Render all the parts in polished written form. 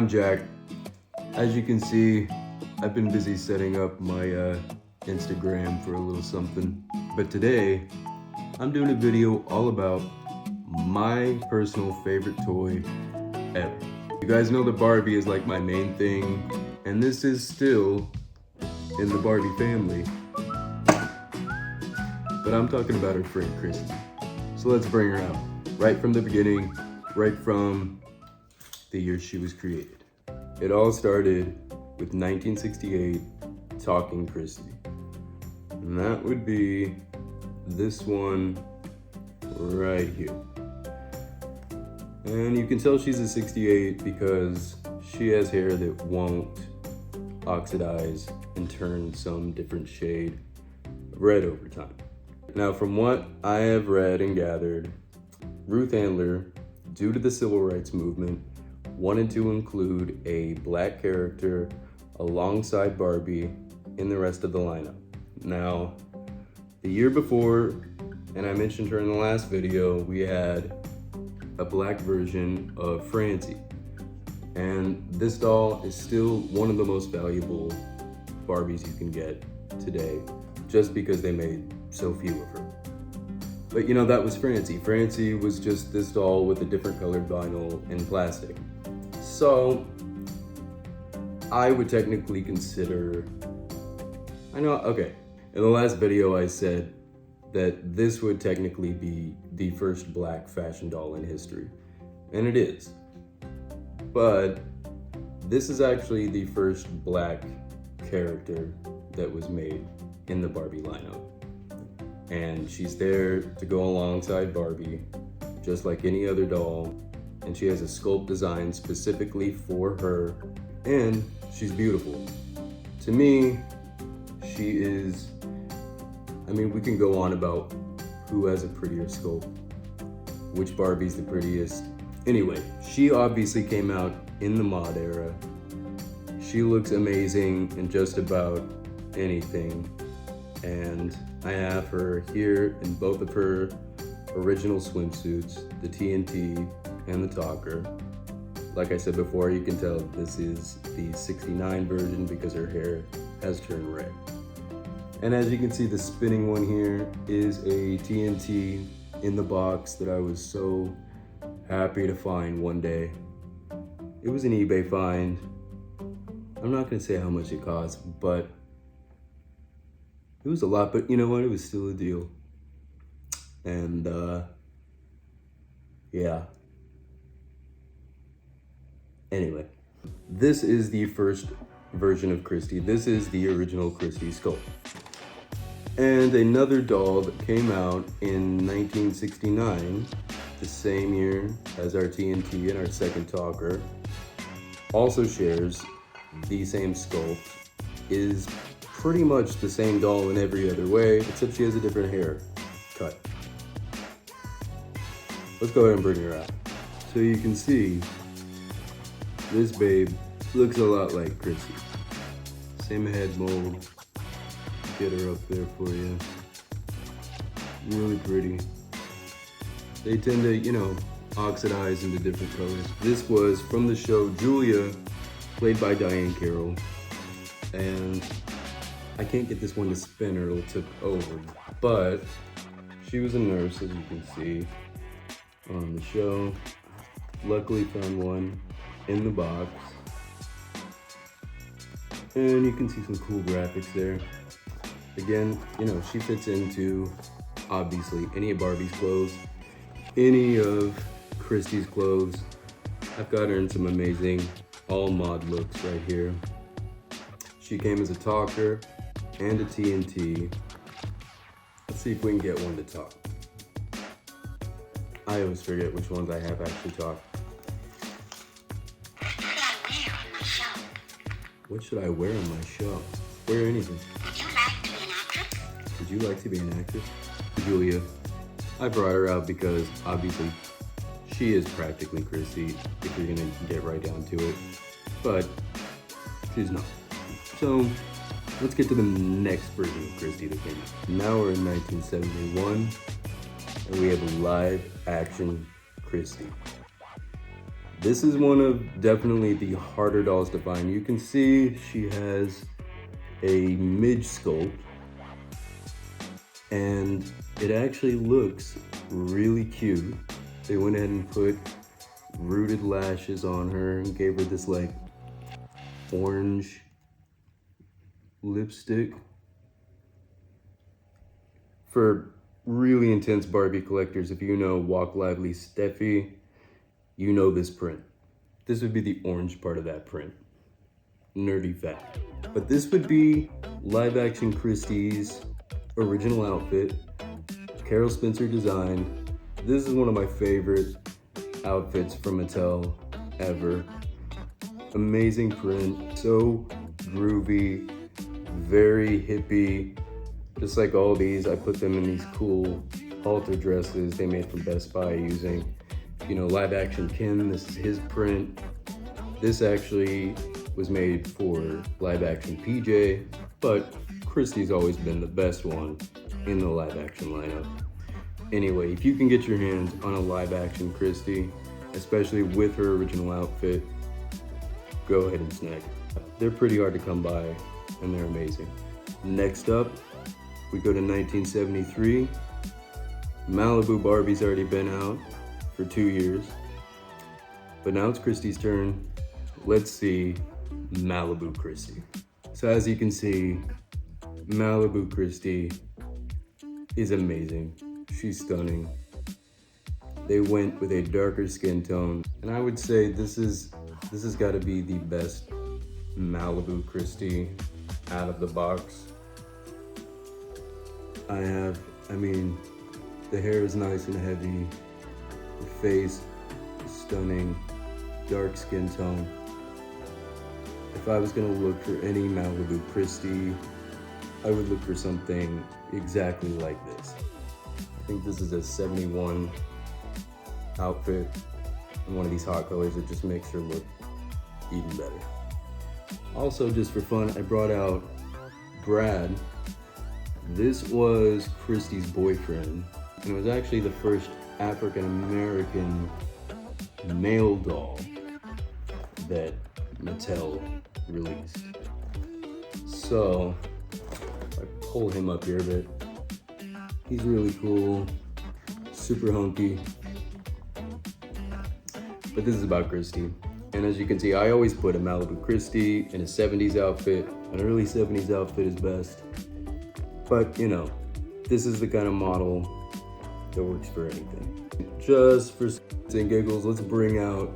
I'm Jack. As you can see, I've been busy setting up my Instagram for a little something. But today, I'm doing a video all about my personal favorite toy ever. You guys know that Barbie is like my main thing, and this is still in the Barbie family. But I'm talking about her friend Christie. So let's bring her out. Right from the beginning, right from the year she was created. It all started with 1968 Talking Christie. And that would be this one right here. And you can tell she's a 68 because she has hair that won't oxidize and turn some different shade of red over time. Now, from what I have read and gathered, Ruth Handler, due to the civil rights movement, wanted to include a black character alongside Barbie in the rest of the lineup. Now, the year before, and I mentioned her in the last video, we had a black version of Francie. And this doll is still one of the most valuable Barbies you can get today, just because they made so few of her. But you know, that was Francie. Francie was just this doll with a different colored vinyl and plastic. So, I would technically consider, in the last video I said that this would technically be the first black fashion doll in history. And it is. But this is actually the first black character that was made in the Barbie lineup. And she's there to go alongside Barbie, just like any other doll. And she has a sculpt designed specifically for her, and she's beautiful. To me, she is, we can go on about who has a prettier sculpt, which Barbie's the prettiest. Anyway, she obviously came out in the mod era. She looks amazing in just about anything. And I have her here in both of her original swimsuits, the TNT and the Talker. Like I said before, you can tell this is the 69 version because her hair has turned red. And as you can see, the spinning one here is a TNT in the box that I was so happy to find one day. It was an eBay find. I'm not gonna say how much it cost, but it was a lot, but you know what? It was still a deal. And yeah. Anyway, this is the first version of Christie. This is the original Christie sculpt. And another doll that came out in 1969, the same year as our TNT and our second Talker, also shares the same sculpt, is pretty much the same doll in every other way, except she has a different haircut. Let's go ahead and bring her out. So you can see, this babe looks a lot like Christie. Same head mold. Get her up there for you. Really pretty. They tend to, oxidize into different colors. This was from the show Julia, played by Diane Carroll. And I can't get this one to spin or it'll tip over. But she was a nurse, as you can see on the show. Luckily found one in the box. And you can see some cool graphics there. Again, she fits into, obviously, any of Barbie's clothes, any of Christie's clothes. I've got her in some amazing all mod looks right here. She came as a Talker and a TNT. Let's see if we can get one to talk. I always forget which ones I have actually talked. What should I wear on my show? Wear anything. Would you like to be an actress? Julia. I brought her out because obviously she is practically Christie if you're gonna get right down to it, but she's not. So let's get to the next version of Christie that came out. Now we're in 1971 and we have a Liveaction Christie. This is one of definitely the harder dolls to find. You can see she has a midge sculpt, and it actually looks really cute. They went ahead and put rooted lashes on her and gave her this like orange lipstick. For really intense Barbie collectors, if you know Walk Lively Steffi, you know this print. This would be the orange part of that print. Nerdy fact. But this would be Liveaction Christie's original outfit, Carol Spencer design. This is one of my favorite outfits from Mattel ever. Amazing print, so groovy, very hippie. Just like all these, I put them in these cool halter dresses they made from Best Buy using, you know, Liveaction Kim. This is his print. This actually was made for Liveaction PJ, but Christie's always been the best one in the Liveaction lineup. Anyway, if you can get your hands on a Liveaction Christie, especially with her original outfit, go ahead and snag it. They're pretty hard to come by, and they're amazing. Next up, we go to 1973. Malibu Barbie's already been out for 2 years, but now it's Christie's turn. Let's see Malibu Christie. So as you can see, Malibu Christie is amazing. She's stunning. They went with a darker skin tone, and I would say this has got to be the best Malibu Christie out of the box. I mean, the hair is nice and heavy, the face is stunning, dark skin tone. If I was gonna look for any Malibu Christie, I would look for something exactly like this. I think this is a 71 outfit in one of these hot colors. It just makes her look even better. Also, just for fun, I brought out Brad. This was Christie's boyfriend, and it was actually the first African-American male doll that Mattel released. So, I pull him up here a bit. He's really cool, super hunky. But this is about Christie. And as you can see, I always put a Malibu Christie in a 70s outfit. An early 70s outfit is best. But you know, this is the kind of model that works for anything. Just for shits and giggles, let's bring out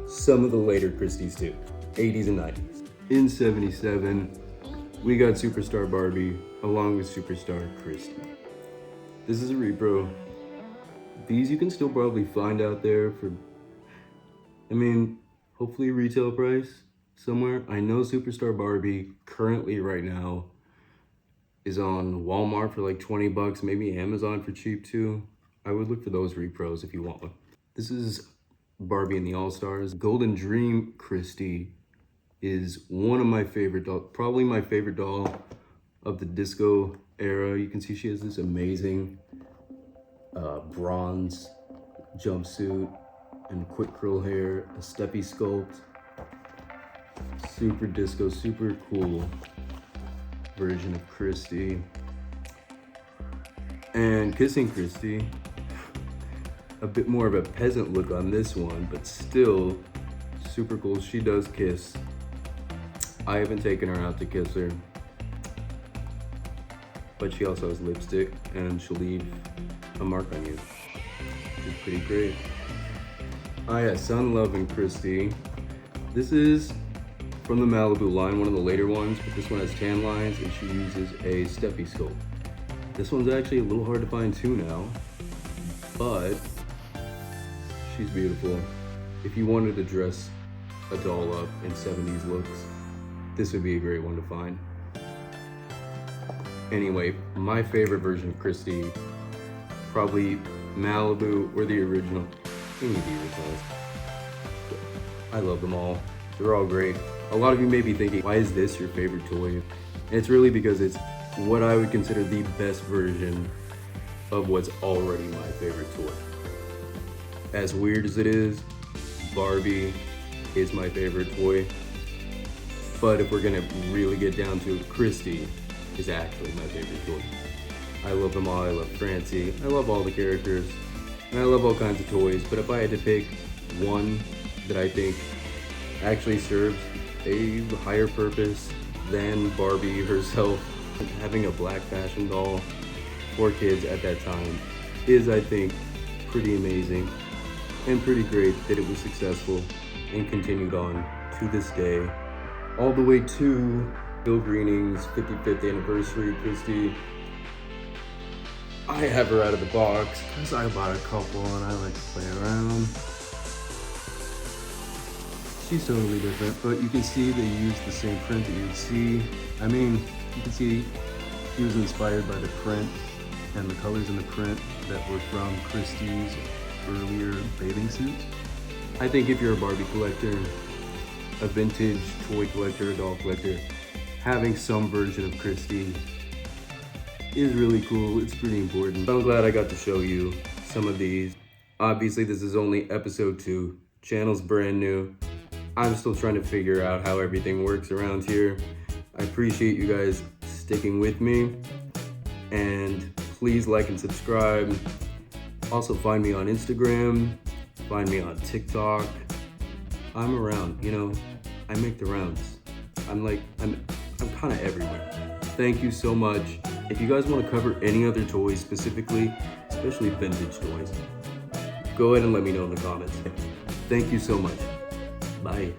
some of the later Christies too, 80s and 90s. In 77, we got Superstar Barbie along with Superstar Christie. This is a repro. These you can still probably find out there for, I mean, hopefully retail price somewhere. I know Superstar Barbie currently right now is on Walmart for like 20 bucks, maybe Amazon for cheap too. I would look for those repros if you want one. This is Barbie and the All-Stars. Golden Dream Christie is one of my favorite dolls, probably my favorite doll of the disco era. You can see she has this amazing bronze jumpsuit and quick curl hair, a steppy sculpt. Super disco, super cool version of Christie. And Kissing Christie, a bit more of a peasant look on this one, but still super cool. She does kiss. I haven't taken her out to kiss her, but she also has lipstick and she'll leave a mark on you, which is pretty great. Yeah, Sun Loving Christie. This is from the Malibu line, one of the later ones, but this one has tan lines and she uses a steppy sculpt. This one's actually a little hard to find too now, but she's beautiful. If you wanted to dress a doll up in 70s looks, this would be a great one to find. Anyway, my favorite version of Christie, probably Malibu or the original. Any of the originals. I love them all. They're all great. A lot of you may be thinking, why is this your favorite toy? And it's really because it's what I would consider the best version of what's already my favorite toy. As weird as it is, Barbie is my favorite toy. But if we're gonna really get down to it, Christie is actually my favorite toy. I love them all. I love Francie. I love all the characters. And I love all kinds of toys. But if I had to pick one that I think actually serves a higher purpose than Barbie herself, having a black fashion doll for kids at that time is, I think, pretty amazing and pretty great that it was successful and continued on to this day, all the way to Bill Greening's 55th anniversary Christie. I have her out of the box because I bought a couple and I like to play around. She's totally different, but you can see they used the same print that you'd see. I mean, you can see he was inspired by the print and the colors in the print that were from Christie's earlier bathing suits. I think if you're a Barbie collector, a vintage toy collector, a doll collector, having some version of Christie is really cool. It's pretty important. I'm glad I got to show you some of these. Obviously, this is only episode 2. Channel's brand new. I'm still trying to figure out how everything works around here. I appreciate you guys sticking with me. And please like and subscribe. Also find me on Instagram. Find me on TikTok. I'm around, you know, I make the rounds. I'm kind of everywhere. Thank you so much. If you guys want to cover any other toys specifically, especially vintage toys, go ahead and let me know in the comments. Thank you so much. Bye.